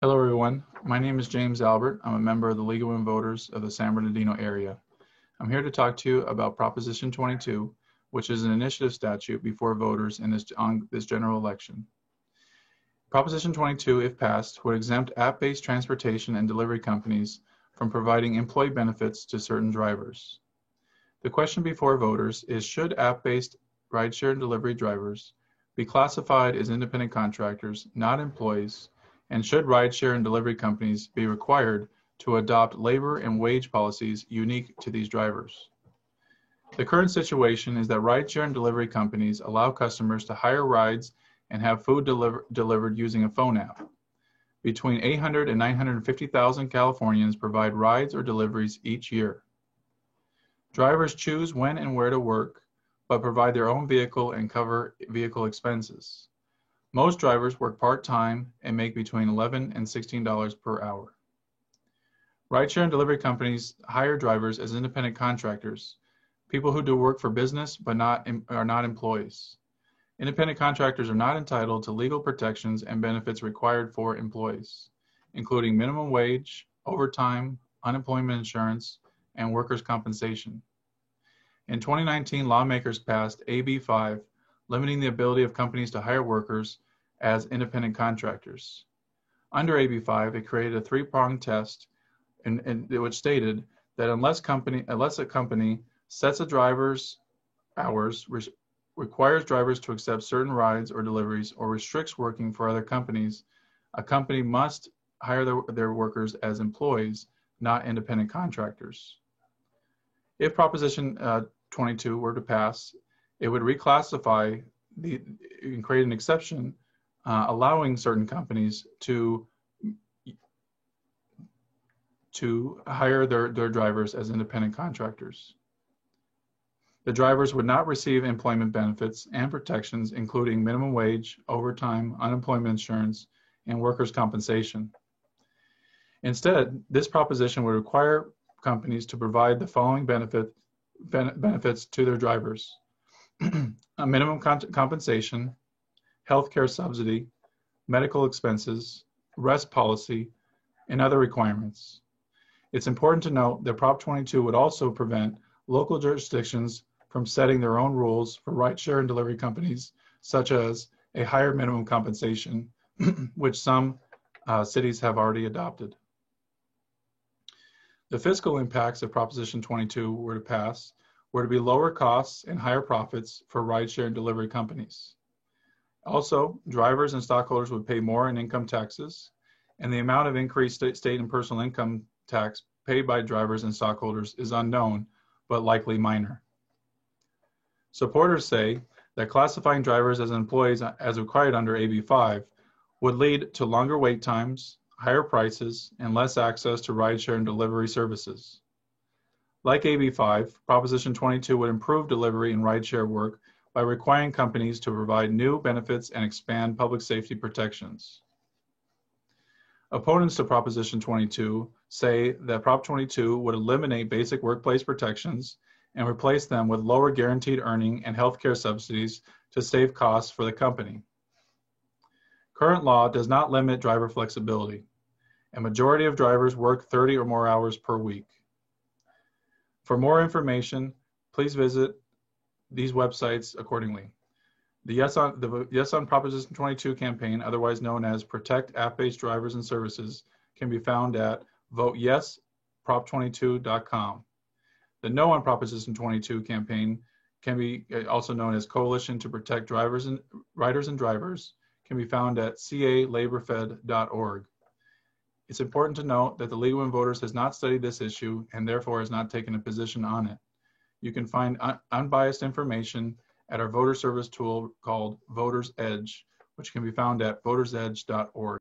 Hello, everyone. My name is James Albert. I'm a member of the League of Women Voters of the San Bernardino area. I'm here to talk to you about Proposition 22, which is an initiative statute before voters in this general election. Proposition 22, if passed, would exempt app-based transportation and delivery companies from providing employee benefits to certain drivers. The question before voters is, should app-based rideshare and delivery drivers be classified as independent contractors, not employees, and should rideshare and delivery companies be required to adopt labor and wage policies unique to these drivers? The current situation is that rideshare and delivery companies allow customers to hire rides and have food delivered using a phone app. Between 800 and 950,000 Californians provide rides or deliveries each year. Drivers choose when and where to work, but provide their own vehicle and cover vehicle expenses. Most drivers work part-time and make between $11 and $16 per hour. Rideshare and delivery companies hire drivers as independent contractors, people who do work for business but are not employees. Independent contractors are not entitled to legal protections and benefits required for employees, including minimum wage, overtime, unemployment insurance, and workers' compensation. In 2019, lawmakers passed AB 5, limiting the ability of companies to hire workers as independent contractors. Under AB 5, it created a three-pronged test which stated that unless a company sets a driver's hours, requires drivers to accept certain rides or deliveries, or restricts working for other companies, a company must hire their workers as employees, not independent contractors. If Proposition 22 were to pass, it would reclassify and create an exception allowing certain companies to hire their drivers as independent contractors. The drivers would not receive employment benefits and protections, including minimum wage, overtime, unemployment insurance, and workers' compensation. Instead, this proposition would require companies to provide the following benefits to their drivers: a minimum compensation, health care subsidy, medical expenses, rest policy, and other requirements. It's important to note that Prop 22 would also prevent local jurisdictions from setting their own rules for rideshare and delivery companies, such as a higher minimum compensation, which some cities have already adopted. The fiscal impacts of Proposition 22 were to pass were to be lower costs and higher profits for rideshare and delivery companies. Also, drivers and stockholders would pay more in income taxes, and the amount of increased state and personal income tax paid by drivers and stockholders is unknown, but likely minor. Supporters say that classifying drivers as employees as required under AB 5 would lead to longer wait times, higher prices, and less access to rideshare and delivery services. Like AB 5, Proposition 22 would improve delivery and rideshare work by requiring companies to provide new benefits and expand public safety protections. Opponents to Proposition 22 say that Prop 22 would eliminate basic workplace protections and replace them with lower guaranteed earning and healthcare subsidies to save costs for the company. Current law does not limit driver flexibility. A majority of drivers work 30 or more hours per week. For more information, please visit these websites accordingly. The Yes on Proposition 22 campaign, otherwise known as Protect App-Based Drivers and Services, can be found at voteyesprop22.com. The No on Proposition 22 campaign can be also known as Coalition to Protect Riders and Drivers, can be found at calaborfed.org. It's important to note that the League of Women Voters has not studied this issue and therefore has not taken a position on it. You can find unbiased information at our voter service tool called Voters Edge, which can be found at votersedge.org.